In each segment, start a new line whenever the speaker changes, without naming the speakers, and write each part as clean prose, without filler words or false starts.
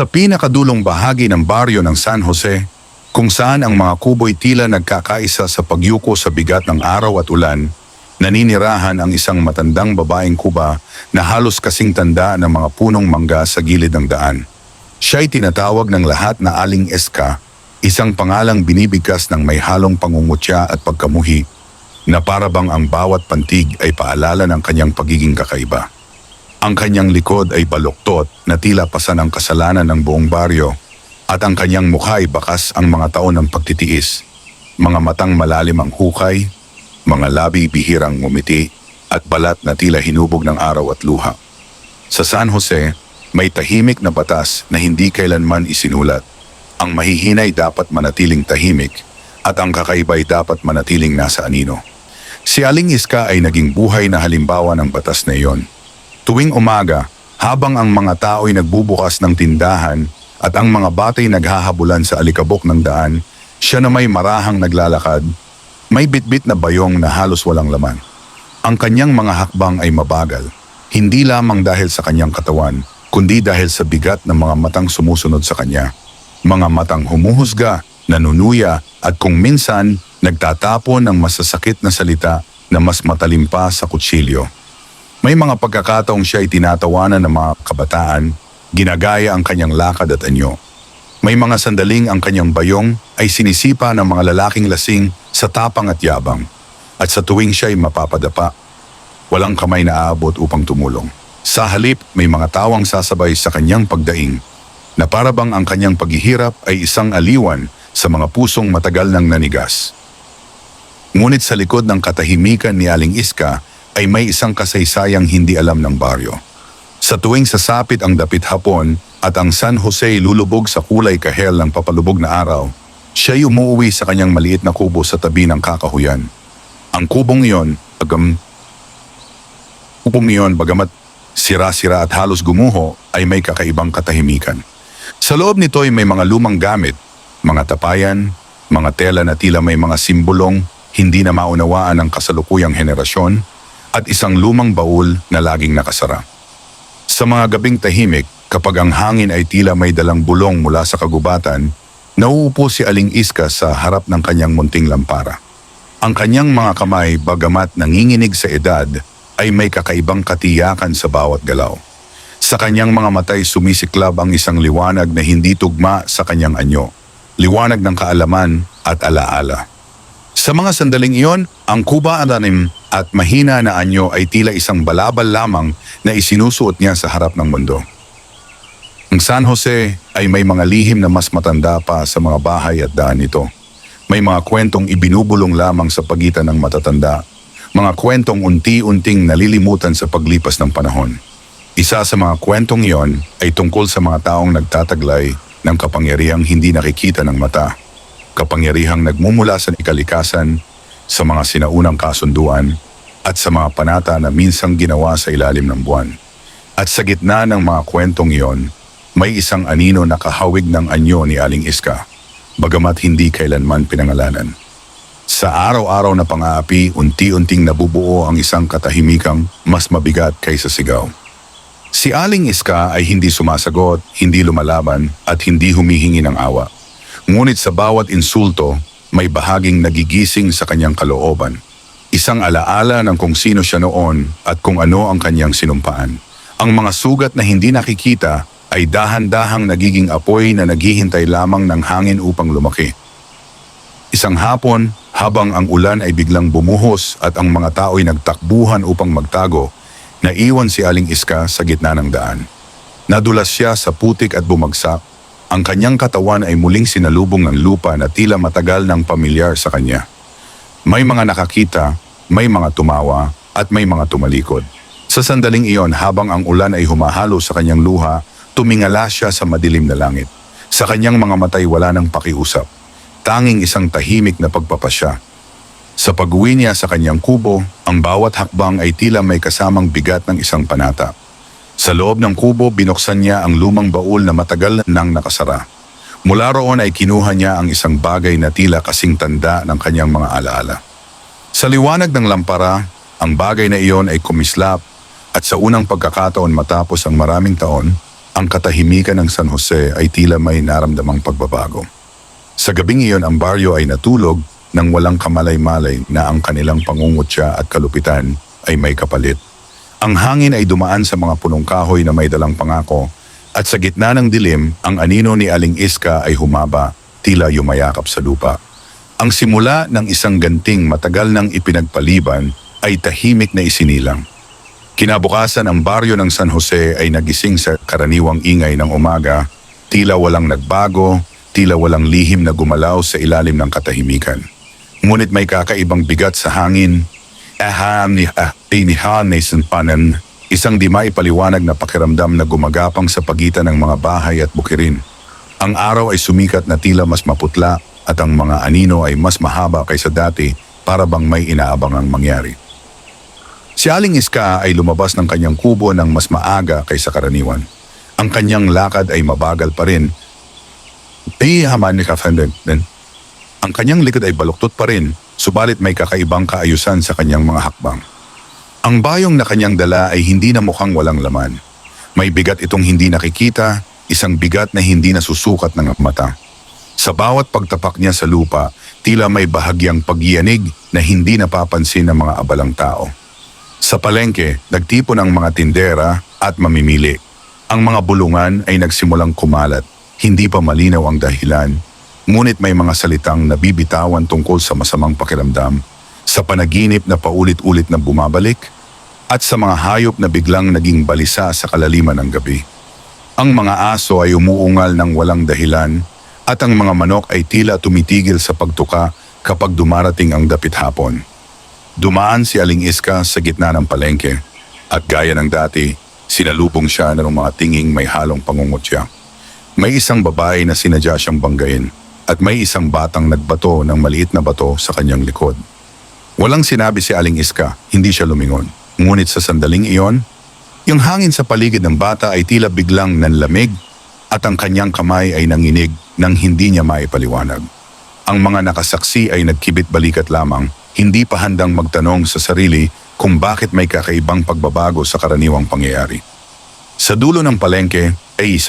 Sa pinakadulong bahagi ng baryo ng San Jose, kung saan ang mga kubo'y tila nagkakaisa sa pagyuko sa bigat ng araw at ulan, naninirahan ang isang matandang babaeng Kuba na halos kasing tanda ng mga punong mangga sa gilid ng daan. Siya'y tinatawag ng lahat na Aling Iska, isang pangalang binibigkas ng may halong pangungutya at pagkamuhi na parabang ang bawat pantig ay paalala ng kanyang pagiging kakaiba. Ang kanyang likod ay baluktot na tila pasan ang kasalanan ng buong baryo at ang kanyang mukha ay bakas ang mga taon ng pagtitiis. Mga matang malalim ang hukay, mga labi bihirang ngumiti at balat na tila hinubog ng araw at luha. Sa San Jose, may tahimik na batas na hindi kailanman isinulat. Ang mahihinay dapat manatiling tahimik at ang kakaiba'y dapat manatiling nasa anino. Si Aling Iska ay naging buhay na halimbawa ng batas na iyon. Tuwing umaga, habang ang mga tao'y nagbubukas ng tindahan at ang mga batay naghahabulan sa alikabok ng daan, siya na may marahang naglalakad, may bitbit na bayong na halos walang laman. Ang kanyang mga hakbang ay mabagal, hindi lamang dahil sa kanyang katawan, kundi dahil sa bigat ng mga matang sumusunod sa kanya. Mga matang humuhusga, nanunuya at kung minsan nagtatapon ng masasakit na salita na mas matalim pa sa kutsilyo. May mga pagkakataong siya ay tinatawanan ng mga kabataan, ginagaya ang kanyang lakad at anyo. May mga sandaling ang kanyang bayong ay sinisipa ng mga lalaking lasing sa tapang at yabang. At sa tuwing siya ay mapapadapa, walang kamay na aabot upang tumulong. Sa halip, may mga tawang sasabay sa kanyang pagdaing, na parabang ang kanyang paghihirap ay isang aliwan sa mga pusong matagal nang nanigas. Ngunit sa likod ng katahimikan ni Aling Iska ay may isang kasaysayang hindi alam ng baryo. Sa tuwing sasapit ang dapit hapon at ang San Jose lulubog sa kulay kahel ng papalubog na araw, siya'y umuuwi sa kanyang maliit na kubo sa tabi ng kakahuyan. Ang kubong iyon, bagamat sira-sira at halos gumuho, ay may kakaibang katahimikan. Sa loob nito ay may mga lumang gamit, mga tapayan, mga tela na tila may mga simbolong hindi na maunawaan ng kasalukuyang henerasyon, at isang lumang baul na laging nakasara. Sa mga gabing tahimik, kapag ang hangin ay tila may dalang bulong mula sa kagubatan, nauupo si Aling Iska sa harap ng kanyang munting lampara. Ang kanyang mga kamay, bagamat nanginginig sa edad, ay may kakaibang katiyakan sa bawat galaw. Sa kanyang mga matay sumisiklab ang isang liwanag na hindi tugma sa kanyang anyo, liwanag ng kaalaman at alaala. Sa mga sandaling iyon, ang kuba at mahina na anyo ay tila isang balabal lamang na isinusuot niya sa harap ng mundo. Ang San Jose ay may mga lihim na mas matanda pa sa mga bahay at daan nito. May mga kwentong ibinubulong lamang sa pagitan ng matatanda, mga kwentong unti-unting nalilimutan sa paglipas ng panahon. Isa sa mga kwentong iyon ay tungkol sa mga taong nagtataglay ng kapangyarihang hindi nakikita ng mata. Kapangyarihang nagmumula sa ikalikasan, sa mga sinaunang kasunduan, at sa mga panata na minsang ginawa sa ilalim ng buwan. At sa gitna ng mga kwentong iyon, may isang anino na kahawig ng anyo ni Aling Iska, bagamat hindi kailanman pinangalanan. Sa araw-araw na pang-aapi, unti-unting nabubuo ang isang katahimikang mas mabigat kaysa sigaw. Si Aling Iska ay hindi sumasagot, hindi lumalaban, at hindi humihingi ng awa. Ngunit sa bawat insulto, may bahaging nagigising sa kanyang kalooban. Isang alaala ng kung sino siya noon at kung ano ang kanyang sinumpaan. Ang mga sugat na hindi nakikita ay dahan-dahang nagiging apoy na naghihintay lamang ng hangin upang lumaki. Isang hapon, habang ang ulan ay biglang bumuhos at ang mga tao'y nagtakbuhan upang magtago, naiwan si Aling Iska sa gitna ng daan. Nadulas siya sa putik at bumagsak. Ang kanyang katawan ay muling sinalubong ng lupa na tila matagal ng pamilyar sa kanya. May mga nakakita, may mga tumawa, at may mga tumalikod. Sa sandaling iyon, habang ang ulan ay humahalo sa kanyang luha, tumingala siya sa madilim na langit. Sa kanyang mga matay wala nang pakiusap. Tanging isang tahimik na pagpapasya. Sa pag-uwi niya sa kanyang kubo, ang bawat hakbang ay tila may kasamang bigat ng isang panata. Sa loob ng kubo, binuksan niya ang lumang baul na matagal nang nakasara. Mula roon ay kinuha niya ang isang bagay na tila kasing tanda ng kanyang mga alaala. Sa liwanag ng lampara, ang bagay na iyon ay kumislap at sa unang pagkakataon matapos ang maraming taon, ang katahimikan ng San Jose ay tila may naramdamang pagbabago. Sa gabing iyon ang baryo ay natulog nang walang kamalay-malay na ang kanilang pangungutya at kalupitan ay may kapalit. Ang hangin ay dumaan sa mga punong kahoy na may dalang pangako at sa gitna ng dilim, ang anino ni Aling Iska ay humaba, tila yumayakap sa lupa. Ang simula ng isang ganting matagal nang ipinagpaliban ay tahimik na isinilang. Kinabukasan ang baryo ng San Jose ay nagising sa karaniwang ingay ng umaga, tila walang nagbago, tila walang lihim na gumalaw sa ilalim ng katahimikan. Ngunit may kakaibang bigat sa hangin, isang di maipaliwanag na pakiramdam na gumagapang sa pagitan ng mga bahay at bukirin. Ang araw ay sumikat na tila mas maputla at ang mga anino ay mas mahaba kaysa dati para bang may inaabangang mangyari. Si Aling Iska ay lumabas ng kanyang kubo ng mas maaga kaysa karaniwan. Ang kanyang lakad ay mabagal pa rin. Ang kanyang likod ay baluktot pa rin, subalit may kakaibang kaayusan sa kanyang mga hakbang. Ang bayong na kanyang dala ay hindi na mukhang walang laman. May bigat itong hindi nakikita, isang bigat na hindi nasusukat ng mata. Sa bawat pagtapak niya sa lupa, tila may bahagyang pagyanig na hindi napapansin ng mga abalang tao. Sa palengke, nagtipon ang mga tindera at mamimili. Ang mga bulungan ay nagsimulang kumalat, hindi pa malinaw ang dahilan. Ngunit may mga salitang nabibitawan tungkol sa masamang pakiramdam, sa panaginip na paulit-ulit na bumabalik, at sa mga hayop na biglang naging balisa sa kalaliman ng gabi. Ang mga aso ay umuungal ng walang dahilan, at ang mga manok ay tila tumitigil sa pagtuka kapag dumarating ang dapit hapon. Dumaan si Aling Iska sa gitna ng palengke, at gaya ng dati, sinalubong siya ng mga tinging may halong pangungutya. May isang babae na sinadya siyang banggain, at may isang batang nagbato ng maliit na bato sa kanyang likod. Walang sinabi si Aling Iska, hindi siya lumingon. Ngunit sa sandaling iyon, yung hangin sa paligid ng bata ay tila biglang nanlamig at ang kanyang kamay ay nanginig nang hindi niya maipaliwanag. Ang mga nakasaksi ay nagkibit balikat lamang, hindi pa handang magtanong sa sarili kung bakit may kakaibang pagbabago sa karaniwang pangyayari. Sa dulo ng palengke ay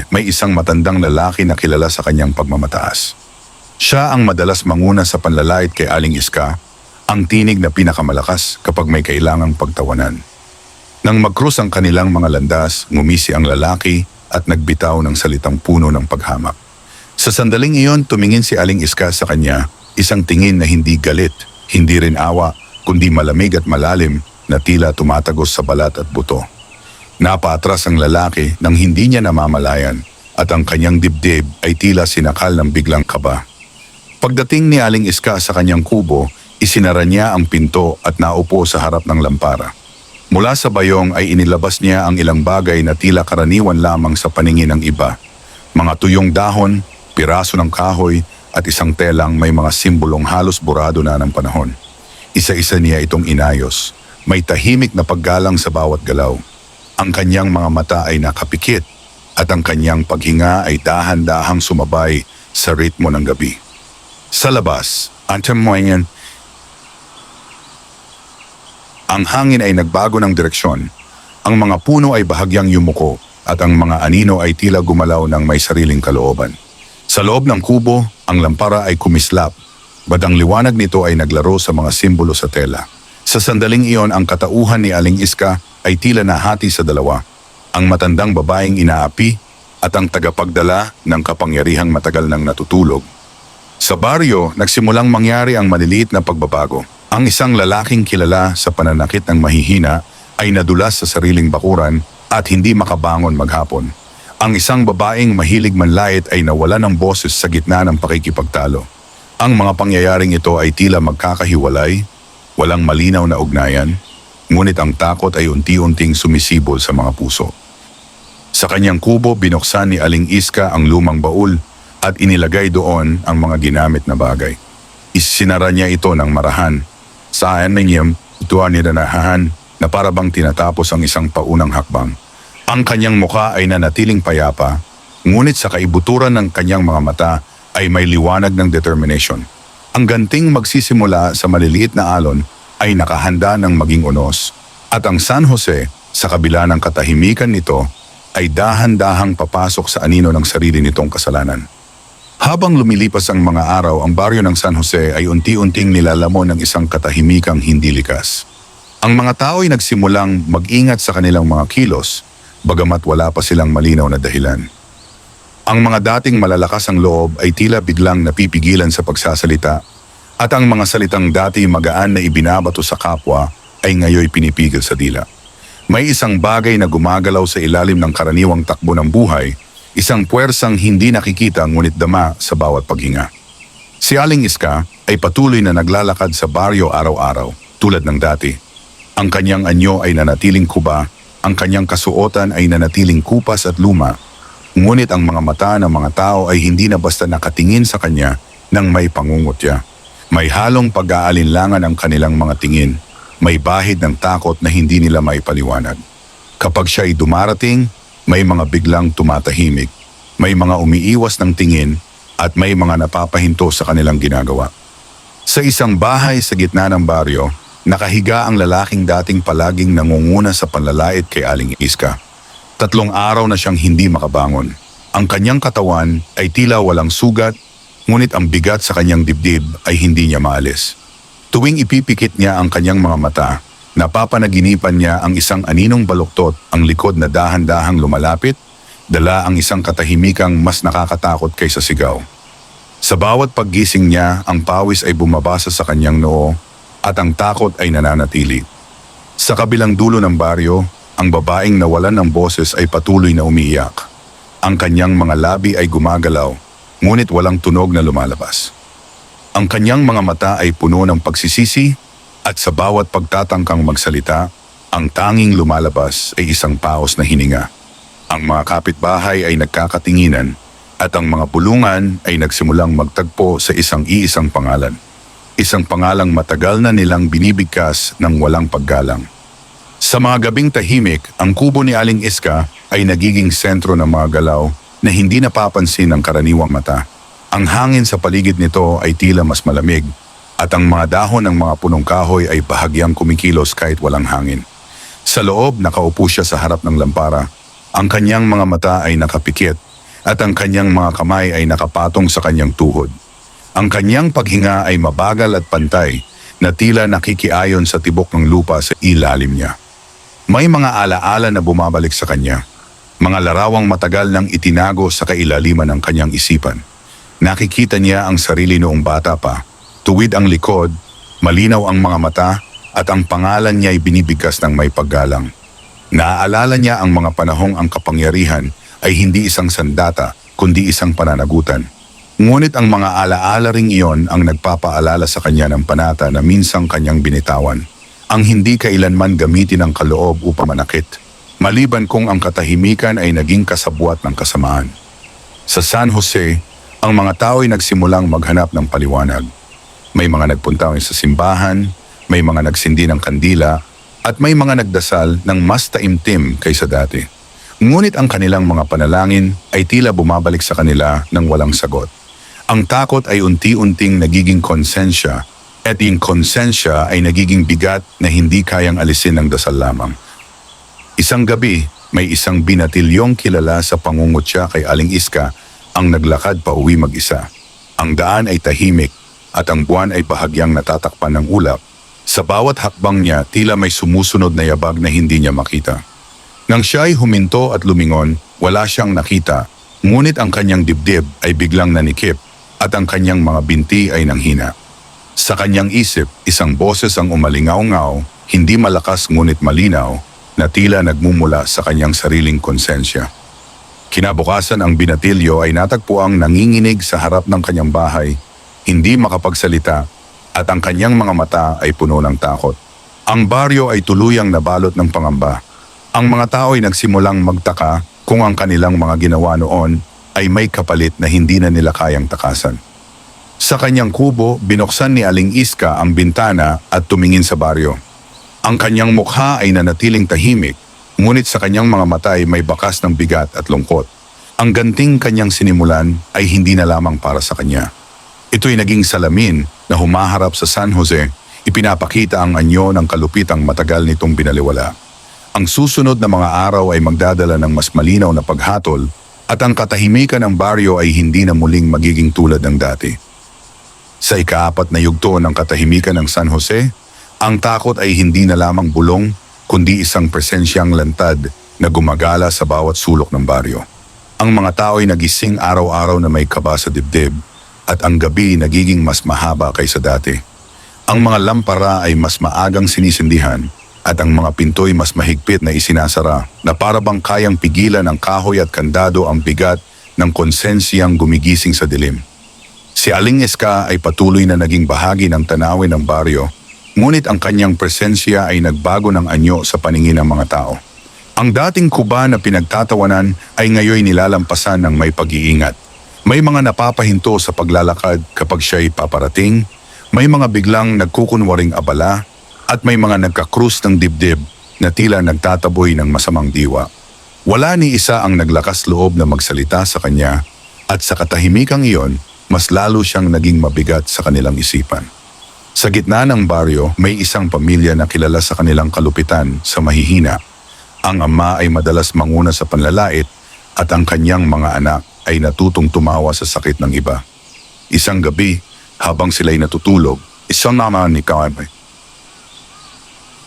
may isang matandang lalaki na kilala sa kanyang pagmamataas. Siya ang madalas manguna sa panlalait kay Aling Iska, ang tinig na pinakamalakas kapag may kailangang pagtawanan. Nang magkrus ang kanilang mga landas, ngumisi ang lalaki at nagbitaw ng salitang puno ng paghamak. Sa sandaling iyon, tumingin si Aling Iska sa kanya, isang tingin na hindi galit, hindi rin awa, kundi malamig at malalim na tila tumatagos sa balat at buto. Napaatras ang lalaki nang hindi niya namamalayan at ang kanyang dibdib ay tila sinakal ng biglang kaba. Pagdating ni Aling Iska sa kanyang kubo, isinara niya ang pinto at naupo sa harap ng lampara. Mula sa bayong ay inilabas niya ang ilang bagay na tila karaniwan lamang sa paningin ng iba. Mga tuyong dahon, piraso ng kahoy at isang telang may mga simbolong halos burado na ng panahon. Isa-isa niya itong inayos. May tahimik na paggalang sa bawat galaw. Ang kanyang mga mata ay nakapikit at ang kanyang paghinga ay dahan-dahang sumabay sa ritmo ng gabi. Sa labas, ang hangin ay nagbago ng direksyon. Ang mga puno ay bahagyang yumuko at ang mga anino ay tila gumalaw ng may sariling kalooban. Sa loob ng kubo, ang lampara ay kumislap. Badang liwanag nito ay naglaro sa mga simbolo sa tela. Sa sandaling iyon, ang katauhan ni Aling Iska ay tila nahati sa dalawa. Ang matandang babaeng inaapi at ang tagapagdala ng kapangyarihang matagal nang natutulog. Sa baryo, nagsimulang mangyari ang maliliit na pagbabago. Ang isang lalaking kilala sa pananakit ng mahihina ay nadulas sa sariling bakuran at hindi makabangon maghapon. Ang isang babaeng mahilig manlait ay nawala ng boses sa gitna ng pakikipagtalo. Ang mga pangyayaring ito ay tila magkakahiwalay, walang malinaw na ugnayan, ngunit ang takot ay unti-unting sumisibol sa mga puso. Sa kanyang kubo, binuksan ni Aling Iska ang lumang baul at inilagay doon ang mga ginamit na bagay. Isinara niya ito ng marahan. Saan niya ito niranahan na parabang tinatapos ang isang paunang hakbang. Ang kanyang mukha ay nanatiling payapa, ngunit sa kaibuturan ng kanyang mga mata ay may liwanag ng determination. Ang ganting magsisimula sa maliliit na alon ay nakahanda ng maging unos, at ang San Jose sa kabila ng katahimikan nito, ay dahan-dahang papasok sa anino ng sarili nitong kasalanan. Habang lumilipas ang mga araw, ang baryo ng San Jose ay unti-unting nilalamon ng isang katahimikang hindi likas. Ang mga tao ay nagsimulang mag-ingat sa kanilang mga kilos, bagamat wala pa silang malinaw na dahilan. Ang mga dating malalakas ang loob ay tila biglang napipigilan sa pagsasalita, at ang mga salitang dati magaan na ibinabato sa kapwa ay ngayoy pinipigil sa dila. May isang bagay na gumagalaw sa ilalim ng karaniwang takbo ng buhay, isang puwersang hindi nakikita ngunit dama sa bawat paghinga. Si Aling Iska ay patuloy na naglalakad sa baryo araw-araw, tulad ng dati. Ang kanyang anyo ay nanatiling kuba, ang kanyang kasuotan ay nanatiling kupas at luma, ngunit ang mga mata ng mga tao ay hindi na basta nakatingin sa kanya nang may pangungutya. May halong pag-aalinlangan ang kanilang mga tingin, may bahid ng takot na hindi nila maipaliwanag. Kapag siya ay dumarating, may mga biglang tumatahimik, may mga umiiwas ng tingin at may mga napapahinto sa kanilang ginagawa. Sa isang bahay sa gitna ng baryo, nakahiga ang lalaking dating palaging nangunguna sa panlalait kay Aling Iska. 3 araw na siyang hindi makabangon. Ang kanyang katawan ay tila walang sugat, ngunit ang bigat sa kanyang dibdib ay hindi niya maalis. Tuwing ipipikit niya ang kanyang mga mata, napapanaginipan niya ang isang aninong baluktot, ang likod na dahan-dahang lumalapit, dala ang isang katahimikang mas nakakatakot kaysa sigaw. Sa bawat paggising niya, ang pawis ay bumabasa sa kanyang noo at ang takot ay nananatili. Sa kabilang dulo ng baryo, ang babaeng nawalan ng boses ay patuloy na umiiyak. Ang kanyang mga labi ay gumagalaw, ngunit walang tunog na lumalabas. Ang kanyang mga mata ay puno ng pagsisisi at sa bawat pagtatangkang magsalita, ang tanging lumalabas ay isang paos na hininga. Ang mga kapitbahay ay nagkakatinginan at ang mga bulungan ay nagsimulang magtagpo sa isang-iisang pangalan. Isang pangalang matagal na nilang binibigkas ng walang paggalang. Sa mga gabing tahimik, ang kubo ni Aling Iska ay nagiging sentro ng mga galaw na hindi napapansin ng karaniwang mata. Ang hangin sa paligid nito ay tila mas malamig at ang mga dahon ng mga punong kahoy ay bahagyang kumikilos kahit walang hangin. Sa loob, nakaupo siya sa harap ng lampara. Ang kanyang mga mata ay nakapikit at ang kanyang mga kamay ay nakapatong sa kanyang tuhod. Ang kanyang paghinga ay mabagal at pantay na tila nakikiayon sa tibok ng lupa sa ilalim niya. May mga alaala na bumabalik sa kanya, mga larawang matagal nang itinago sa kailaliman ng kanyang isipan. Nakikita niya ang sarili noong bata pa, tuwid ang likod, malinaw ang mga mata at ang pangalan niya ay binibigkas ng may paggalang. Naaalala niya ang mga panahong ang kapangyarihan ay hindi isang sandata kundi isang pananagutan. Ngunit ang mga alaala ring iyon ang nagpapaalala sa kanya ng panata na minsang kanyang binitawan. Ang hindi kailanman gamitin ang kaloob upang manakit, maliban kung ang katahimikan ay naging kasabwat ng kasamaan. Sa San Jose, ang mga tao ay nagsimulang maghanap ng paliwanag. May mga nagpunta sa simbahan, may mga nagsindi ng kandila, at may mga nagdasal ng mas taimtim kaysa dati. Ngunit ang kanilang mga panalangin ay tila bumabalik sa kanila ng walang sagot. Ang takot ay unti-unting nagiging konsensya, at yung konsensya ay nagiging bigat na hindi kayang alisin ng dasal lamang. Isang gabi, may isang binatilyong kilala sa pangungutya kay Aling Iska ang naglakad pa uwi mag-isa. Ang daan ay tahimik at ang buwan ay bahagyang natatakpan ng ulap. Sa bawat hakbang niya, tila may sumusunod na yabag na hindi niya makita. Nang siya ay huminto at lumingon, wala siyang nakita, ngunit ang kanyang dibdib ay biglang nanikip at ang kanyang mga binti ay nanghina. Sa kanyang isip, isang boses ang umalingaw-ngaw, hindi malakas ngunit malinaw, na tila nagmumula sa kanyang sariling konsensya. Kinabukasan ang binatilyo ay natagpuang nanginginig sa harap ng kanyang bahay, hindi makapagsalita, at ang kanyang mga mata ay puno ng takot. Ang baryo ay tuluyang nabalot ng pangamba. Ang mga tao ay nagsimulang magtaka kung ang kanilang mga ginawa noon ay may kapalit na hindi na nila kayang takasan. Sa kanyang kubo, binuksan ni Aling Iska ang bintana at tumingin sa baryo. Ang kanyang mukha ay nanatiling tahimik, ngunit sa kanyang mga mata ay may bakas ng bigat at lungkot. Ang ganting kanyang sinimulan ay hindi na lamang para sa kanya. Ito'y naging salamin na humaharap sa San Jose, ipinapakita ang anyo ng kalupitang matagal nitong binaliwala. Ang susunod na mga araw ay magdadala ng mas malinaw na paghatol at ang katahimikan ng baryo ay hindi na muling magiging tulad ng dati. Sa ika-4 na yugto ng katahimikan ng San Jose, ang takot ay hindi na lamang bulong kundi isang presensyang lantad na gumagala sa bawat sulok ng baryo. Ang mga tao ay nagising araw-araw na may kaba sa dibdib at ang gabi nagiging mas mahaba kaysa dati. Ang mga lampara ay mas maagang sinisindihan at ang mga pinto'y mas mahigpit na isinasara na para bang kayang pigilan ng kahoy at kandado ang bigat ng konsensiyang gumigising sa dilim. Si Aling Iska ay patuloy na naging bahagi ng tanawin ng baryo, ngunit ang kanyang presensya ay nagbago ng anyo sa paningin ng mga tao. Ang dating kuba na pinagtatawanan ay ngayoy nilalampasan ng may pag-iingat. May mga napapahinto sa paglalakad kapag siya'y paparating, may mga biglang nagkukunwaring abala, at may mga nagkakrus ng dibdib na tila nagtataboy ng masamang diwa. Wala ni isa ang naglakas loob na magsalita sa kanya at sa katahimikang iyon, mas lalo siyang naging mabigat sa kanilang isipan. Sa gitna ng baryo, may isang pamilya na kilala sa kanilang kalupitan sa mahihina. Ang ama ay madalas manguna sa panlalait at ang kanyang mga anak ay natutong tumawa sa sakit ng iba. Isang gabi, habang sila'y natutulog,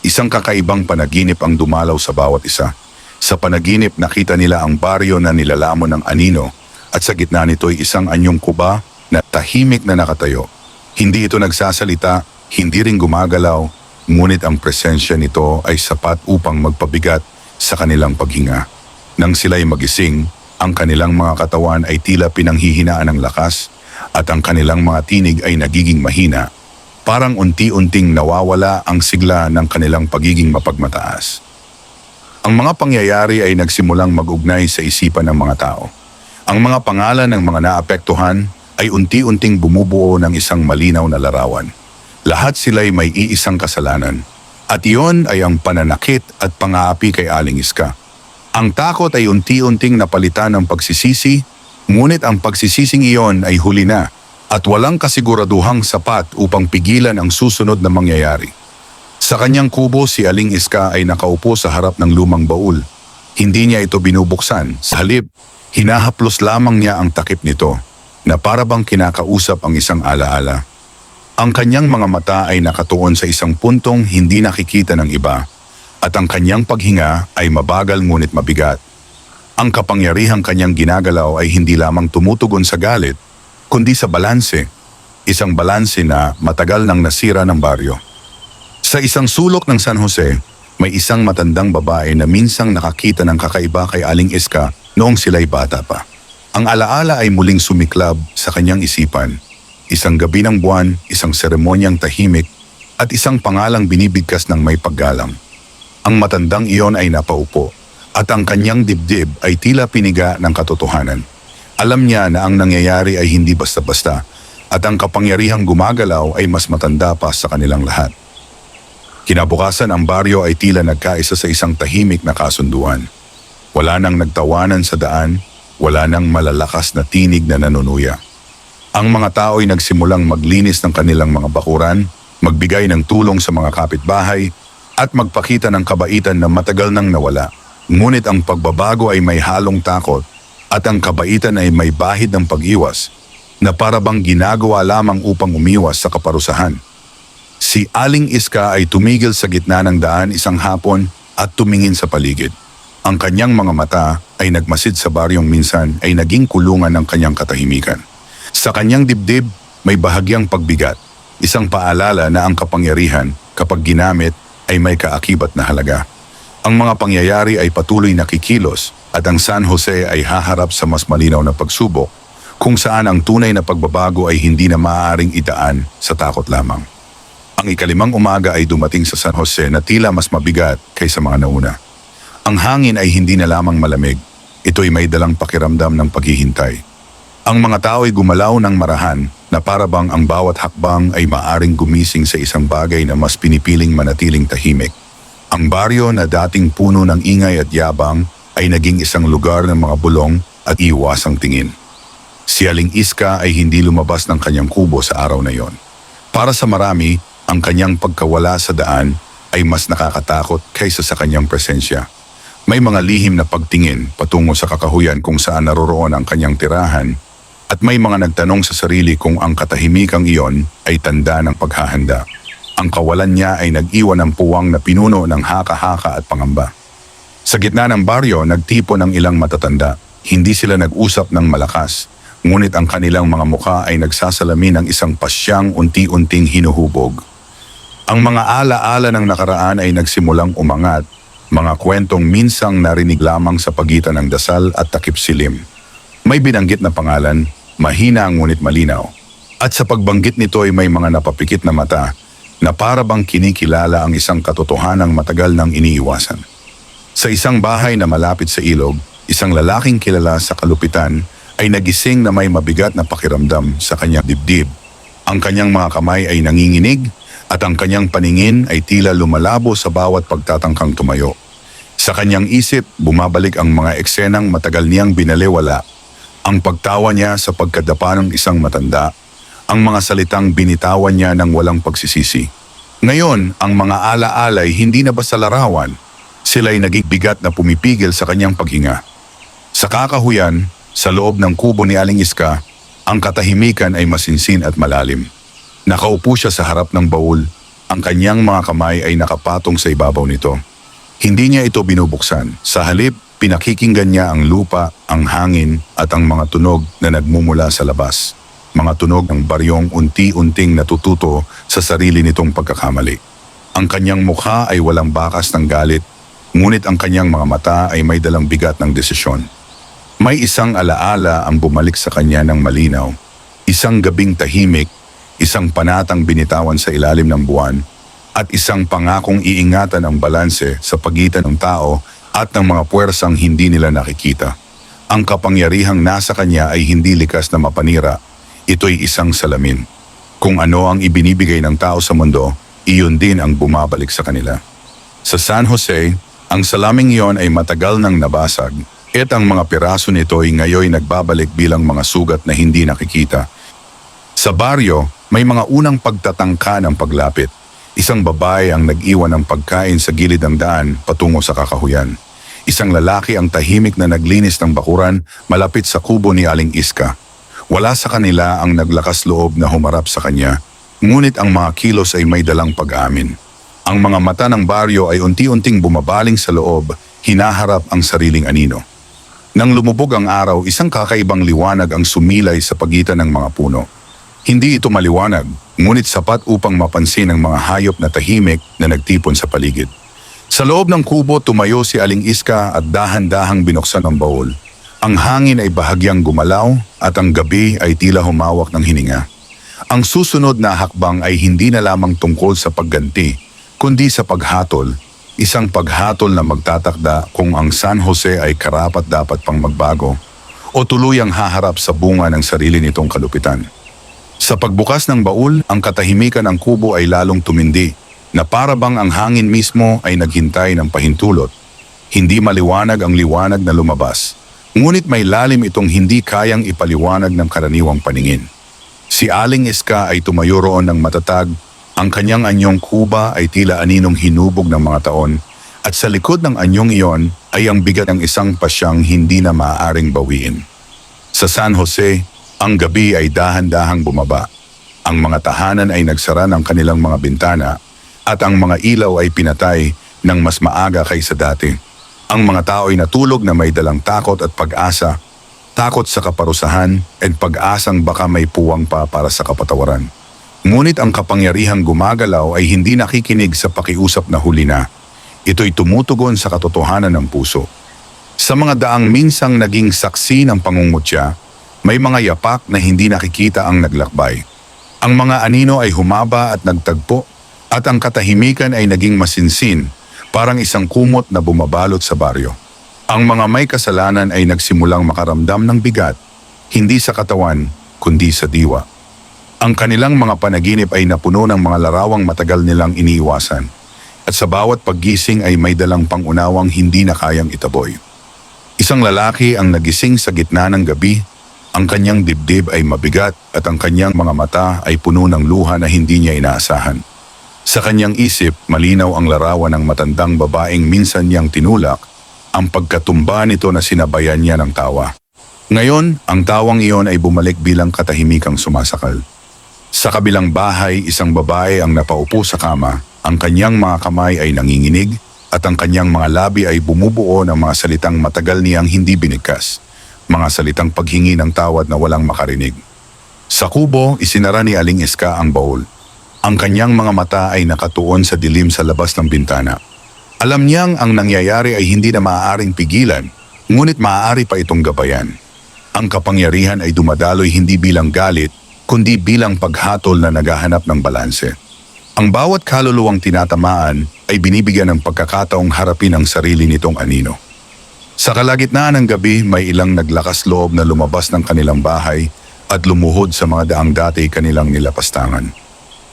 isang kakaibang panaginip ang dumalaw sa bawat isa. Sa panaginip nakita nila ang baryo na nilalamon ng anino at sa gitna nito'y isang anyong kuba na tahimik na nakatayo. Hindi ito nagsasalita, hindi rin gumagalaw, ngunit ang presensya nito ay sapat upang magpabigat sa kanilang paghinga. Nang sila'y magising, ang kanilang mga katawan ay tila pinanghihinaan ng lakas at ang kanilang mga tinig ay nagiging mahina. Parang unti-unting nawawala ang sigla ng kanilang pagiging mapagmataas. Ang mga pangyayari ay nagsimulang mag-ugnay sa isipan ng mga tao. Ang mga pangalan ng mga naapektuhan ay unti-unting bumubuo ng isang malinaw na larawan. Lahat sila'y may iisang kasalanan. At iyon ay ang pananakit at pang-aapi kay Aling Iska. Ang takot ay unti-unting napalitan ng pagsisisi, ngunit ang pagsisising iyon ay huli na at walang kasiguraduhang sapat upang pigilan ang susunod na mangyayari. Sa kanyang kubo, si Aling Iska ay nakaupo sa harap ng lumang baul. Hindi niya ito binubuksan. Sa halip, hinahaplos lamang niya ang takip nito na para bang kinakausap ang isang alaala. Ang kanyang mga mata ay nakatuon sa isang puntong hindi nakikita ng iba at ang kanyang paghinga ay mabagal ngunit mabigat. Ang kapangyarihang kanyang ginagalaw ay hindi lamang tumutugon sa galit, kundi sa balanse, isang balanse na matagal nang nasira ng baryo. Sa isang sulok ng San Jose, may isang matandang babae na minsang nakakita ng kakaiba kay Aling Iska noong sila'y bata pa. Ang alaala ay muling sumiklab sa kanyang isipan. Isang gabi ng buwan, isang seremonyang tahimik, at isang pangalang binibigkas ng may paggalang. Ang matandang iyon ay napaupo, at ang kanyang dibdib ay tila piniga ng katotohanan. Alam niya na ang nangyayari ay hindi basta-basta at ang kapangyarihang gumagalaw ay mas matanda pa sa kanilang lahat. Kinabukasan ang baryo ay tila nagkaisa sa isang tahimik na kasunduan. Wala nang nagtawanan sa daan, wala nang malalakas na tinig na nanunuya. Ang mga tao ay nagsimulang maglinis ng kanilang mga bakuran, magbigay ng tulong sa mga kapitbahay at magpakita ng kabaitan na matagal nang nawala. Ngunit ang pagbabago ay may halong takot at ang kabaitan ay may bahid ng pag-iwas na para bang ginagawa lamang upang umiwas sa kaparusahan. Si Aling Iska ay tumigil sa gitna ng daan isang hapon at tumingin sa paligid. Ang kanyang mga mata ay nagmasid sa baryong minsan ay naging kulungan ng kanyang katahimikan. Sa kanyang dibdib may bahagyang pagbigat, isang paalala na ang kapangyarihan kapag ginamit ay may kaakibat na halaga. Ang mga pangyayari ay patuloy na kikilos at ang San Jose ay haharap sa mas malinaw na pagsubok kung saan ang tunay na pagbabago ay hindi na maaaring idaan sa takot lamang. Ang ikalimang umaga ay dumating sa San Jose na tila mas mabigat kaysa mga nauna. Ang hangin ay hindi na lamang malamig, ito'y may dalang pakiramdam ng paghihintay. Ang mga tao ay gumalaw ng marahan na para bang ang bawat hakbang ay maaring gumising sa isang bagay na mas pinipiling manatiling tahimik. Ang baryo na dating puno ng ingay at yabang ay naging isang lugar ng mga bulong at iwasang tingin. Si Aling Iska ay hindi lumabas ng kanyang kubo sa araw na yon. Para sa marami, ang kanyang pagkawala sa daan ay mas nakakatakot kaysa sa kanyang presensya. May mga lihim na pagtingin patungo sa kakahuyan kung saan naroroon ang kanyang tirahan at may mga nagtanong sa sarili kung ang katahimikang iyon ay tanda ng paghahanda. Ang kawalan niya ay nag-iwan ng puwang na pinuno ng haka-haka at pangamba. Sa gitna ng baryo, nagtipon ang ilang matatanda. Hindi sila nag-usap ng malakas, ngunit ang kanilang mga mukha ay nagsasalamin ng isang pasyang unti-unting hinuhubog. Ang mga ala-ala ng nakaraan ay nagsimulang umangat, mga kwentong minsang narinig lamang sa pagitan ng dasal at takip silim. May binanggit na pangalan, mahina ngunit malinaw. At sa pagbanggit nito ay may mga napapikit na mata na para bang kinikilala ang isang katotohanang matagal nang iniiwasan. Sa isang bahay na malapit sa ilog, isang lalaking kilala sa kalupitan ay nagising na may mabigat na pakiramdam sa kanyang dibdib. Ang kanyang mga kamay ay nanginginig at ang kanyang paningin ay tila lumalabo sa bawat pagtatangkang tumayo. Sa kanyang isip, bumabalik ang mga eksenang matagal niyang binaliwala. Ang pagtawa niya sa pagkadapa ng isang matanda, ang mga salitang binitawan niya ng walang pagsisisi. Ngayon, ang mga ala-ala ay hindi na basta larawan, sila'y naging bigat na pumipigil sa kanyang paghinga. Sa kakahuyan, sa loob ng kubo ni Aling Iska, ang katahimikan ay masinsin at malalim. Nakaupo siya sa harap ng baul, ang kanyang mga kamay ay nakapatong sa ibabaw nito. Hindi niya ito binubuksan. Sa halip, pinakikinggan niya ang lupa, ang hangin at ang mga tunog na nagmumula sa labas. Mga tunog ng baryong unti-unting natututo sa sarili nitong pagkakamali. Ang kanyang mukha ay walang bakas ng galit, ngunit ang kanyang mga mata ay may dalang bigat ng desisyon. May isang alaala ang bumalik sa kanya ng malinaw. Isang gabing tahimik, isang panatang binitawan sa ilalim ng buwan, at isang pangakong iingatan ang balanse sa pagitan ng tao at ng mga puwersang hindi nila nakikita. Ang kapangyarihang nasa kanya ay hindi likas na mapanira. Ito'y isang salamin. Kung ano ang ibinibigay ng tao sa mundo, iyon din ang bumabalik sa kanila. Sa San Jose, ang salaming iyon ay matagal nang nabasag, at ang mga piraso nito ay ngayon nagbabalik bilang mga sugat na hindi nakikita. Sa baryo, may mga unang pagtatangka ng paglapit. Isang babae ang nag-iwan ng pagkain sa gilid ng daan patungo sa kakahuyan. Isang lalaki ang tahimik na naglinis ng bakuran malapit sa kubo ni Aling Iska. Wala sa kanila ang naglakas loob na humarap sa kanya, ngunit ang mga kilos ay may dalang pag-amin. Ang mga mata ng baryo ay unti-unting bumabaling sa loob, hinaharap ang sariling anino. Nang lumubog ang araw, isang kakaibang liwanag ang sumilay sa pagitan ng mga puno. Hindi ito maliwanag, ngunit sapat upang mapansin ang mga hayop na tahimik na nagtipon sa paligid. Sa loob ng kubo, tumayo si Aling Iska at dahan-dahang binuksan ang baul. Ang hangin ay bahagyang gumalaw at ang gabi ay tila humawak ng hininga. Ang susunod na hakbang ay hindi na lamang tungkol sa pagganti, kundi sa paghatol. Isang paghatol na magtatakda kung ang San Jose ay karapat-dapat pang magbago o tuluyang haharap sa bunga ng sarili nitong kalupitan. Sa pagbukas ng baul, ang katahimikan ng kubo ay lalong tumindi, na para bang ang hangin mismo ay naghintay ng pahintulot. Hindi maliwanag ang liwanag na lumabas, ngunit may lalim itong hindi kayang ipaliwanag ng karaniwang paningin. Si Aling Iska ay tumayo roon ng matatag, ang kanyang anyong kuba ay tila aninong hinubog ng mga taon, at sa likod ng anyong iyon ay ang bigat ng isang pasyang hindi na maaaring bawiin. Sa San Jose, ang gabi ay dahan-dahang bumaba. Ang mga tahanan ay nagsara ng kanilang mga bintana at ang mga ilaw ay pinatay ng mas maaga kaysa dati. Ang mga tao ay natulog na may dalang takot at pag-asa, takot sa kaparusahan at pag-asang baka may puwang pa para sa kapatawaran. Ngunit ang kapangyarihang gumagalaw ay hindi nakikinig sa pakiusap na huli na. Ito'y tumutugon sa katotohanan ng puso. Sa mga daang minsang naging saksi ng pangungutya, may mga yapak na hindi nakikita ang naglakbay. Ang mga anino ay humaba at nagtagpo at ang katahimikan ay naging masinsin, parang isang kumot na bumabalot sa baryo. Ang mga may kasalanan ay nagsimulang makaramdam ng bigat, hindi sa katawan, kundi sa diwa. Ang kanilang mga panaginip ay napuno ng mga larawang matagal nilang iniiwasan, at sa bawat paggising ay may dalang pangunawang hindi na kayang itaboy. Isang lalaki ang nagising sa gitna ng gabi. Ang kanyang dibdib ay mabigat at ang kanyang mga mata ay puno ng luha na hindi niya inaasahan. Sa kanyang isip, malinaw ang larawan ng matandang babaeng minsan niyang tinulak, ang pagkatumba nito na sinabayan niya ng tawa. Ngayon, ang tawang iyon ay bumalik bilang katahimikang sumasakal. Sa kabilang bahay, isang babae ang napaupo sa kama, ang kanyang mga kamay ay nanginginig at ang kanyang mga labi ay bumubuo ng mga salitang matagal niyang hindi binigkas, mga salitang paghingi ng tawad na walang makarinig. Sa kubo, isinara ni Aling Iska ang baul. Ang kanyang mga mata ay nakatuon sa dilim sa labas ng bintana. Alam niyang ang nangyayari ay hindi na maaaring pigilan, ngunit maaari pa itong gabayan. Ang kapangyarihan ay dumadaloy hindi bilang galit, kundi bilang paghatol na naghahanap ng balanse. Ang bawat kaluluwang tinatamaan ay binibigyan ng pagkakataong harapin ang sarili nitong anino. Sa kalagitnaan ng gabi, may ilang naglakas loob na lumabas ng kanilang bahay at lumuhod sa mga daang dati kanilang nilapastangan.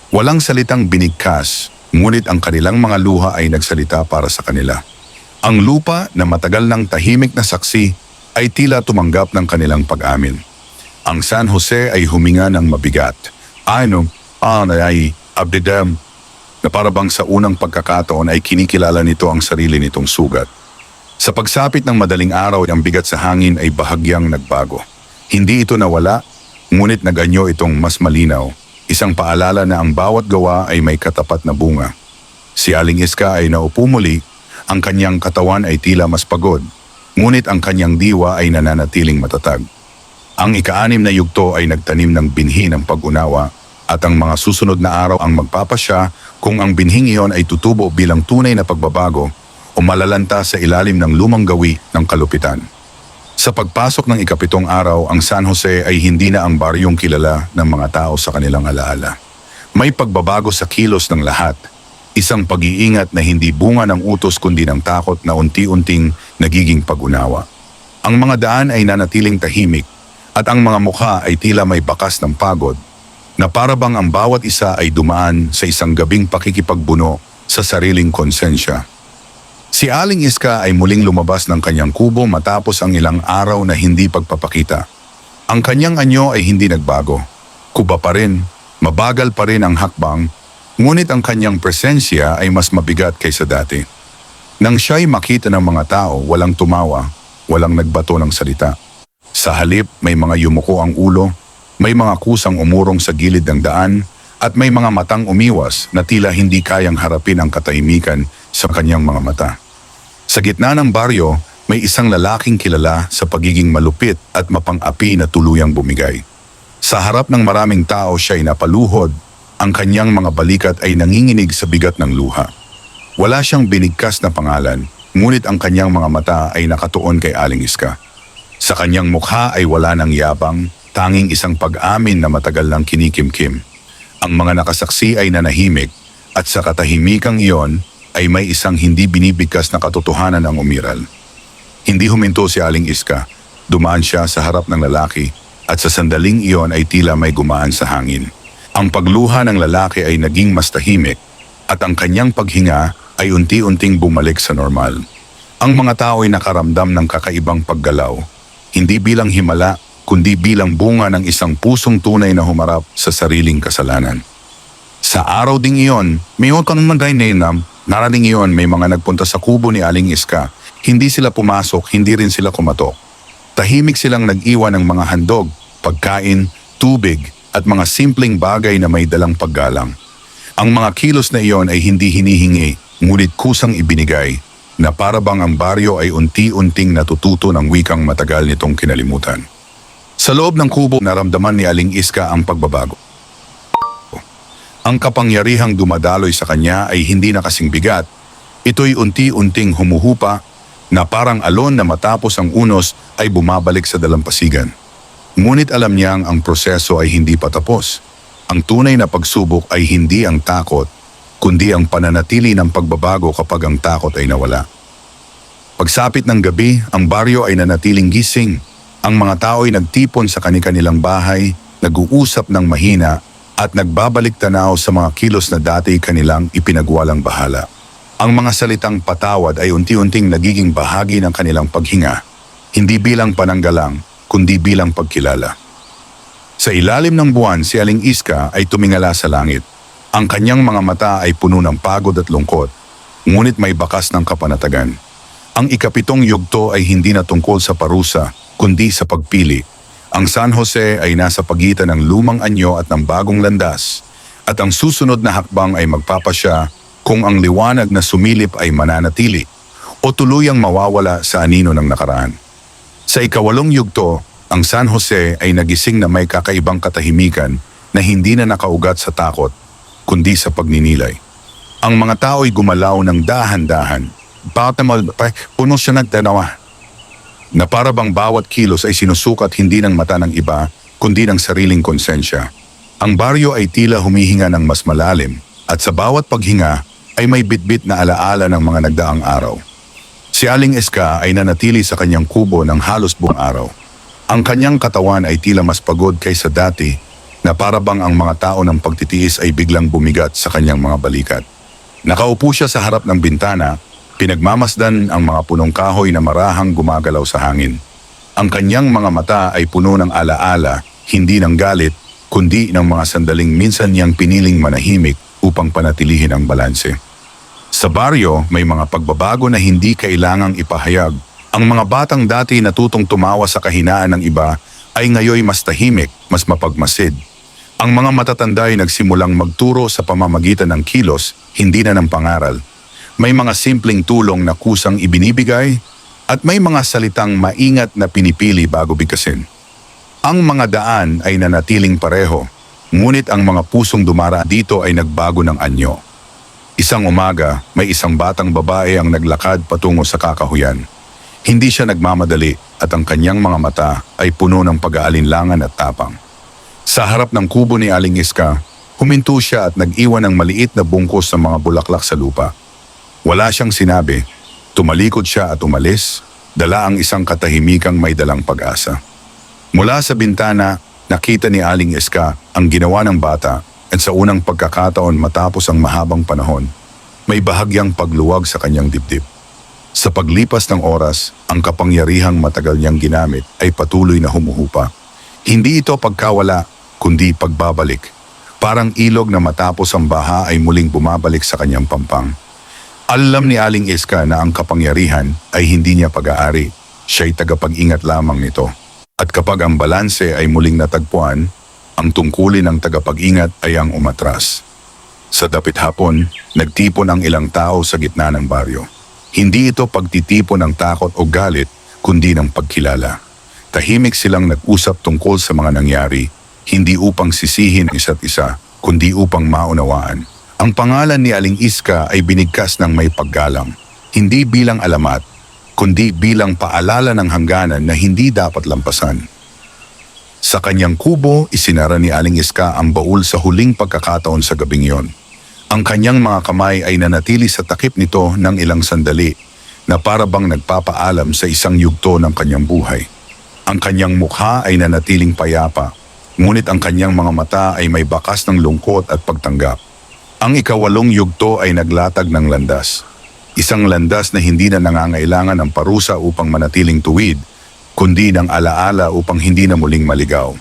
Walang salitang binigkas, ngunit ang kanilang mga luha ay nagsalita para sa kanila. Ang lupa na matagal ng tahimik na saksi ay tila tumanggap ng kanilang pag-amin. Ang San Jose ay huminga ng mabigat. Ay abdidam, na parabang sa unang pagkakataon ay kinikilala nito ang sarili nitong sugat. Sa pagsapit ng madaling araw, ang bigat sa hangin ay bahagyang nagbago. Hindi ito nawala, ngunit naganyo itong mas malinaw. Isang paalala na ang bawat gawa ay may katapat na bunga. Si Aling Iska ay naupo muli, ang kanyang katawan ay tila mas pagod, ngunit ang kanyang diwa ay nananatiling matatag. Ang ika-6 na yugto ay nagtanim ng binhi ng pag-unawa at ang mga susunod na araw ang magpapasya kung ang binhing iyon ay tutubo bilang tunay na pagbabago o malalanta sa ilalim ng lumang gawi ng kalupitan. Sa pagpasok ng ika-7 araw, ang San Jose ay hindi na ang baryong kilala ng mga tao sa kanilang alaala. May pagbabago sa kilos ng lahat, isang pag-iingat na hindi bunga ng utos kundi ng takot na unti-unting nagiging pag-unawa. Ang mga daan ay nanatiling tahimik at ang mga mukha ay tila may bakas ng pagod na parabang ang bawat isa ay dumaan sa isang gabing pakikipagbuno sa sariling konsensya. Si Aling Iska ay muling lumabas ng kanyang kubo matapos ang ilang araw na hindi pagpapakita. Ang kanyang anyo ay hindi nagbago. Kuba pa rin, mabagal pa rin ang hakbang, ngunit ang kanyang presensya ay mas mabigat kaysa dati. Nang siya'y makita ng mga tao, walang tumawa, walang nagbato ng salita. Sa halip, may mga yumuko ang ulo, may mga kusang umurong sa gilid ng daan, at may mga matang umiwas na tila hindi kayang harapin ang katahimikan sa kanyang mga mata. Sa gitna ng baryo, may isang lalaking kilala sa pagiging malupit at mapang-api na tuluyang bumigay. Sa harap ng maraming tao siya'y napaluhod, ang kanyang mga balikat ay nanginginig sa bigat ng luha. Wala siyang binigkas na pangalan, ngunit ang kanyang mga mata ay nakatuon kay Aling Iska. Sa kanyang mukha ay wala ng yabang, tanging isang pag-amin na matagal lang kinikimkim. Ang mga nakasaksi ay nanahimik at sa katahimikang iyon ay may isang hindi binibigkas na katotohanan ang umiral. Hindi huminto si Aling Iska, dumaan siya sa harap ng lalaki at sa sandaling iyon ay tila may gumaan sa hangin. Ang pagluha ng lalaki ay naging mas tahimik at ang kanyang paghinga ay unti-unting bumalik sa normal. Ang mga tao ay nakaramdam ng kakaibang paggalaw, hindi bilang himala kundi bilang bunga ng isang pusong tunay na humarap sa sariling kasalanan. Sa araw ding iyon, may utang narating iyon may mga nagpunta sa kubo ni Aling Iska. Hindi sila pumasok, hindi rin sila kumatok. Tahimik silang nag-iwan ng mga handog, pagkain, tubig at mga simpleng bagay na may dalang paggalang. Ang mga kilos na iyon ay hindi hinihingi, ngunit kusang ibinigay na parabang ang baryo ay unti-unting natututo ng wikang matagal nitong kinalimutan. Sa loob ng kubo, naramdaman ni Aling Iska ang pagbabago. Ang kapangyarihang dumadaloy sa kanya ay hindi na kasing bigat. Ito'y unti-unting humuhupa na parang alon na matapos ang unos ay bumabalik sa dalampasigan. Ngunit alam niyang ang proseso ay hindi pa tapos. Ang tunay na pagsubok ay hindi ang takot, kundi ang pananatili ng pagbabago kapag ang takot ay nawala. Pagsapit ng gabi, ang baryo ay nanatiling gising. Ang mga tao ay nagtipon sa kani-kanilang bahay, nag-uusap ng mahina at nagbabalik tanaw sa mga kilos na dati kanilang ipinagwalang bahala. Ang mga salitang patawad ay unti-unting nagiging bahagi ng kanilang paghinga, hindi bilang pananggalang, kundi bilang pagkilala. Sa ilalim ng buwan, si Aling Iska ay tumingala sa langit. Ang kanyang mga mata ay puno ng pagod at lungkot, ngunit may bakas ng kapanatagan. Ang ikapitong yugto ay hindi na tungkol sa parusa, kundi sa pagpili. Ang San Jose ay nasa pagitan ng lumang anyo at ng bagong landas, at ang susunod na hakbang ay magpapasya kung ang liwanag na sumilip ay mananatili o tuluyang mawawala sa anino ng nakaraan. Sa ikawalong yugto, ang San Jose ay nagising na may kakaibang katahimikan na hindi na nakaugat sa takot, kundi sa pagninilay. Ang mga tao ay gumalaw ng dahan-dahan. Puno siya nagtanawa na para bang bawat kilos ay sinusukat hindi ng mata ng iba, kundi ng sariling konsensya. Ang baryo ay tila humihinga ng mas malalim at sa bawat paghinga ay may bitbit na alaala ng mga nagdaang araw. Si Aling Iska ay nanatili sa kanyang kubo ng halos buong araw. Ang kanyang katawan ay tila mas pagod kaysa dati na para bang ang mga tao ng pagtitiis ay biglang bumigat sa kanyang mga balikat. Nakaupo siya sa harap ng bintana, pinagmamasdan ang mga punong kahoy na marahang gumagalaw sa hangin. Ang kanyang mga mata ay puno ng alaala, hindi ng galit, kundi ng mga sandaling minsan niyang piniling manahimik upang panatilihin ang balanse. Sa baryo, may mga pagbabago na hindi kailangang ipahayag. Ang mga batang dati natutong tumawa sa kahinaan ng iba ay ngayoy mas tahimik, mas mapagmasid. Ang mga matatanda ay nagsimulang magturo sa pamamagitan ng kilos, hindi na ng pangaral. May mga simpleng tulong na kusang ibinibigay at may mga salitang maingat na pinipili bago bigkasin. Ang mga daan ay nanatiling pareho, ngunit ang mga pusong dumara dito ay nagbago ng anyo. Isang umaga, may isang batang babae ang naglakad patungo sa kakahuyan. Hindi siya nagmamadali at ang kanyang mga mata ay puno ng pag-aalinlangan at tapang. Sa harap ng kubo ni Aling Iska, huminto siya at nag-iwan ng maliit na bungkus ng mga bulaklak sa lupa. Wala siyang sinabi. Tumalikod siya at umalis, dala ang isang katahimikang may dalang pag-asa. Mula sa bintana, nakita ni Aling Iska ang ginawa ng bata at sa unang pagkakataon matapos ang mahabang panahon, may bahagyang pagluwag sa kanyang dibdib. Sa paglipas ng oras, ang kapangyarihang matagal niyang ginamit ay patuloy na humuhupa. Hindi ito pagkawala, kundi pagbabalik. Parang ilog na matapos ang baha ay muling bumabalik sa kanyang pampang. Alam ni Aling Iska na ang kapangyarihan ay hindi niya pag-aari, siya'y tagapag-ingat lamang nito. At kapag ang balanse ay muling natagpuan, ang tungkulin ng tagapag-ingat ay ang umatras. Sa dapit hapon, nagtipon ang ilang tao sa gitna ng baryo. Hindi ito pagtitipon ng takot o galit, kundi ng pagkilala. Tahimik silang nag-usap tungkol sa mga nangyari, hindi upang sisihin ang isa't isa, kundi upang maunawaan. Ang pangalan ni Aling Iska ay binigkas ng may paggalang, hindi bilang alamat, kundi bilang paalala ng hangganan na hindi dapat lampasan. Sa kanyang kubo, isinara ni Aling Iska ang baul sa huling pagkakataon sa gabing yon. Ang kanyang mga kamay ay nanatili sa takip nito ng ilang sandali na para bang nagpapaalam sa isang yugto ng kanyang buhay. Ang kanyang mukha ay nanatiling payapa, ngunit ang kanyang mga mata ay may bakas ng lungkot at pagtanggap. Ang ikawalong yugto ay naglatag ng landas. Isang landas na hindi na nangangailangan ng parusa upang manatiling tuwid, kundi ng alaala upang hindi na muling maligaw.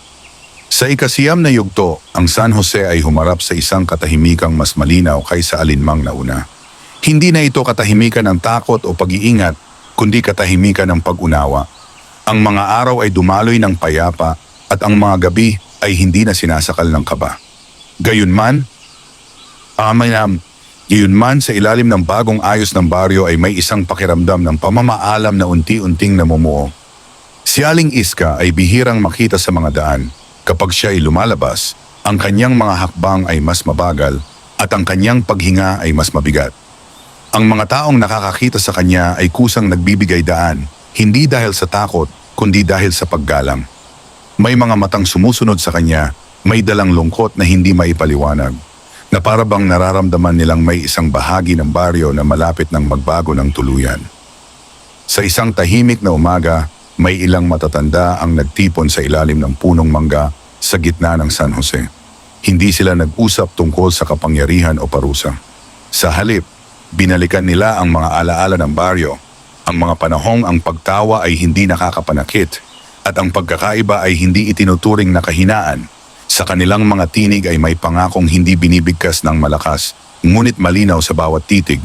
Sa ikasiyam na yugto, ang San Jose ay humarap sa isang katahimikang mas malinaw kaysa alinmang nauna. Hindi na ito katahimikan ng takot o pag-iingat, kundi katahimikan ng pag-unawa. Ang mga araw ay dumaloy ng payapa at ang mga gabi ay hindi na sinasakal ng kaba. Gayunman, sa ilalim ng bagong ayos ng baryo ay may isang pakiramdam ng pamamaalam na unti-unting namumuo. Si Aling Iska ay bihirang makita sa mga daan. Kapag siya ay lumalabas, ang kanyang mga hakbang ay mas mabagal at ang kanyang paghinga ay mas mabigat. Ang mga taong nakakakita sa kanya ay kusang nagbibigay daan, hindi dahil sa takot, kundi dahil sa paggalang. May mga matang sumusunod sa kanya, may dalang lungkot na hindi maipaliwanag, na para bang nararamdaman nilang may isang bahagi ng baryo na malapit ng magbago ng tuluyan. Sa isang tahimik na umaga, may ilang matatanda ang nagtipon sa ilalim ng punong mangga sa gitna ng San Jose. Hindi sila nag-usap tungkol sa kapangyarihan o parusa. Sa halip, binalikan nila ang mga alaala ng baryo, ang mga panahong ang pagtawa ay hindi nakakapanakit at ang pagkakaiba ay hindi itinuturing na kahinaan, Sa kanilang mga tinig ay may pangakong hindi binibigkas ng malakas, ngunit malinaw sa bawat titig.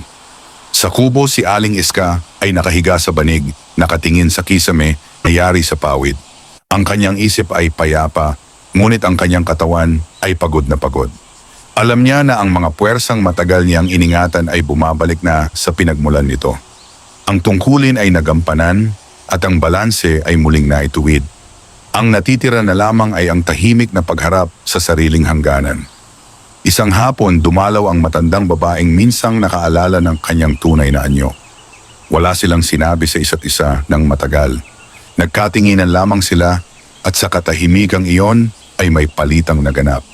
Sa kubo si Aling Iska ay nakahiga sa banig, nakatingin sa kisame, nayari sa pawid. Ang kanyang isip ay payapa, ngunit ang kanyang katawan ay pagod na pagod. Alam niya na ang mga puwersang matagal niyang iningatan ay bumabalik na sa pinagmulan nito. Ang tungkulin ay nagampanan at ang balanse ay muling naituwid. Ang natitira na lamang ay ang tahimik na pagharap sa sariling hangganan. Isang hapon dumalaw ang matandang babaeng minsang nakaalala ng kanyang tunay na anyo. Wala silang sinabi sa isa't isa ng matagal. Nagkatinginan lamang sila at sa katahimikang iyon ay may palitang naganap.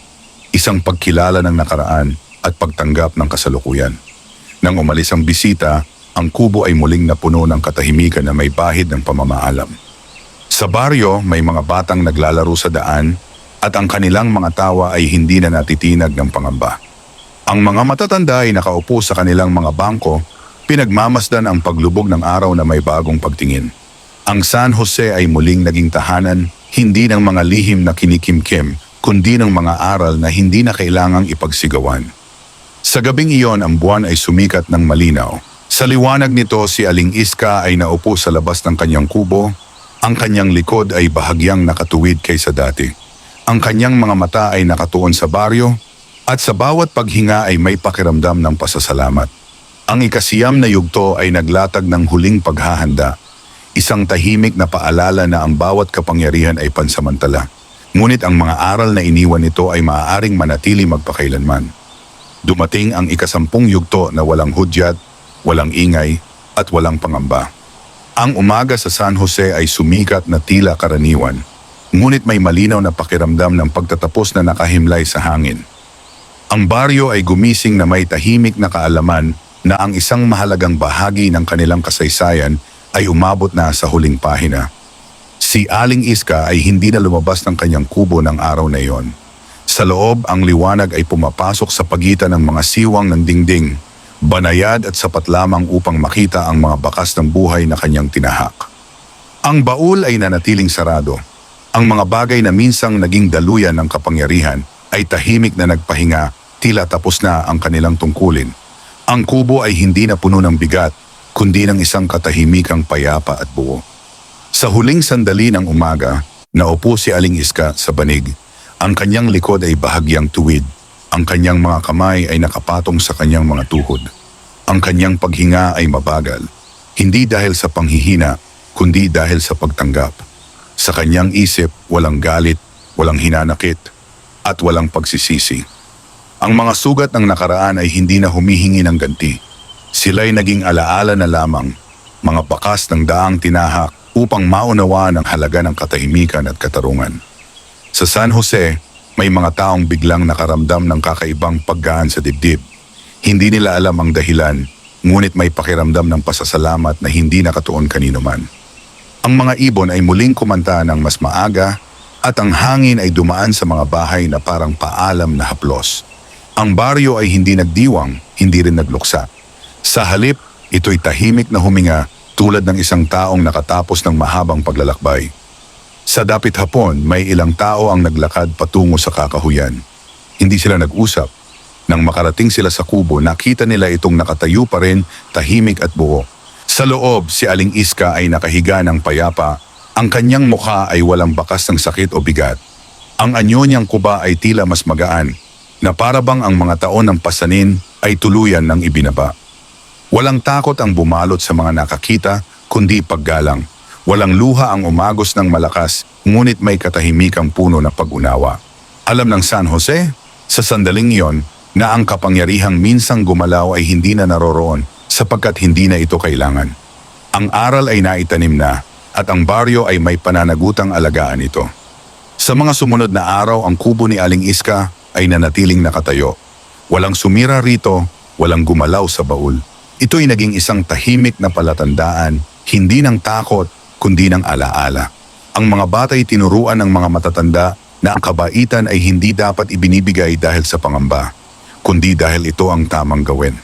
Isang pagkilala ng nakaraan at pagtanggap ng kasalukuyan. Nang umalis ang bisita, ang kubo ay muling napuno ng katahimikan na may bahid ng pamamaalam. Sa baryo, may mga batang naglalaro sa daan at ang kanilang mga tawa ay hindi na natitinag ng pangamba. Ang mga matatanda ay nakaupo sa kanilang mga bangko, pinagmamasdan ang paglubog ng araw na may bagong pagtingin. Ang San Jose ay muling naging tahanan, hindi ng mga lihim na kinikimkim, kundi ng mga aral na hindi na kailangang ipagsigawan. Sa gabing iyon, ang buwan ay sumikat ng malinaw. Sa liwanag nito, si Aling Iska ay naupo sa labas ng kanyang kubo. Ang kanyang likod ay bahagyang nakatuwid kaysa dati. Ang kanyang mga mata ay nakatuon sa baryo at sa bawat paghinga ay may pakiramdam ng pasasalamat. Ang ikasiyam na yugto ay naglatag ng huling paghahanda. Isang tahimik na paalala na ang bawat kapangyarihan ay pansamantala. Ngunit ang mga aral na iniwan nito ay maaaring manatili magpakailanman. Dumating ang ikasampung yugto na walang hudyat, walang ingay at walang pangamba. Ang umaga sa San Jose ay sumikat na tila karaniwan, ngunit may malinaw na pakiramdam ng pagtatapos na nakahimlay sa hangin. Ang baryo ay gumising na may tahimik na kaalaman na ang isang mahalagang bahagi ng kanilang kasaysayan ay umabot na sa huling pahina. Si Aling Iska ay hindi na lumabas ng kanyang kubo ng araw na iyon. Sa loob, ang liwanag ay pumapasok sa pagitan ng mga siwang ng dingding, banayad at sapat lamang upang makita ang mga bakas ng buhay na kanyang tinahak. Ang baul ay nanatiling sarado. Ang mga bagay na minsang naging daluyan ng kapangyarihan ay tahimik na nagpahinga, tila tapos na ang kanilang tungkulin. Ang kubo ay hindi na puno ng bigat, kundi ng isang katahimikang payapa at buo. Sa huling sandali ng umaga, naupo si Aling Iska sa banig. Ang kanyang likod ay bahagyang tuwid. Ang kanyang mga kamay ay nakapatong sa kanyang mga tuhod. Ang kanyang paghinga ay mabagal, hindi dahil sa panghihina, kundi dahil sa pagtanggap. Sa kanyang isip, walang galit, walang hinanakit, at walang pagsisisi. Ang mga sugat ng nakaraan ay hindi na humihingi ng ganti. Sila'y naging alaala na lamang, mga bakas ng daang tinahak upang maunawaan ang halaga ng katahimikan at katarungan. Sa San Jose, may mga taong biglang nakaramdam ng kakaibang paggaan sa dibdib. Hindi nila alam ang dahilan, ngunit may pakiramdam ng pasasalamat na hindi nakatuon kanino man. Ang mga ibon ay muling kumanta ng mas maaga at ang hangin ay dumaan sa mga bahay na parang paalam na haplos. Ang baryo ay hindi nagdiwang, hindi rin nagluksa. Sa halip, ito'y tahimik na huminga tulad ng isang taong nakatapos ng mahabang paglalakbay. Sa dapit hapon, may ilang tao ang naglakad patungo sa kakahuyan. Hindi sila nag-usap. Nang makarating sila sa kubo, nakita nila itong nakatayo pa rin, tahimik at buo. Sa loob, si Aling Iska ay nakahiga ng payapa. Ang kanyang mukha ay walang bakas ng sakit o bigat. Ang anyo niyang kuba ay tila mas magaan, na parabang ang mga taon ng pasanin ay tuluyan ng ibinaba. Walang takot ang bumalot sa mga nakakita, kundi paggalang. Walang luha ang umagos ng malakas, ngunit may katahimikang puno ng pag-unawa. Alam ng San Jose, sa sandaling iyon, na ang kapangyarihang minsang gumalaw ay hindi na naroroon sapagkat hindi na ito kailangan. Ang aral ay naitanim na at ang baryo ay may pananagutang alagaan ito. Sa mga sumunod na araw, ang kubo ni Aling Iska ay nanatiling nakatayo. Walang sumira rito, walang gumalaw sa baul. Ito'y naging isang tahimik na palatandaan, hindi ng takot, kundi ng alaala. Ang mga bata'y tinuruan ng mga matatanda na ang kabaitan ay hindi dapat ibinibigay dahil sa pangamba, kundi dahil ito ang tamang gawin.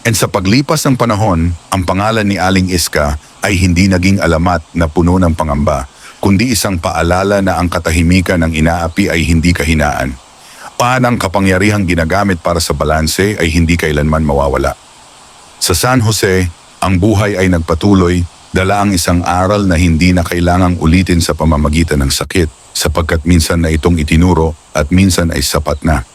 And sa paglipas ng panahon, ang pangalan ni Aling Iska ay hindi naging alamat na puno ng pangamba, kundi isang paalala na ang katahimikan ng inaapi ay hindi kahinaan. Ang kapangyarihang ginagamit para sa balanse ay hindi kailanman mawawala. Sa San Jose, ang buhay ay nagpatuloy, dala ang isang aral na hindi na kailangang ulitin sa pamamagitan ng sakit, sapagkat minsan na itong itinuro at minsan ay sapat na.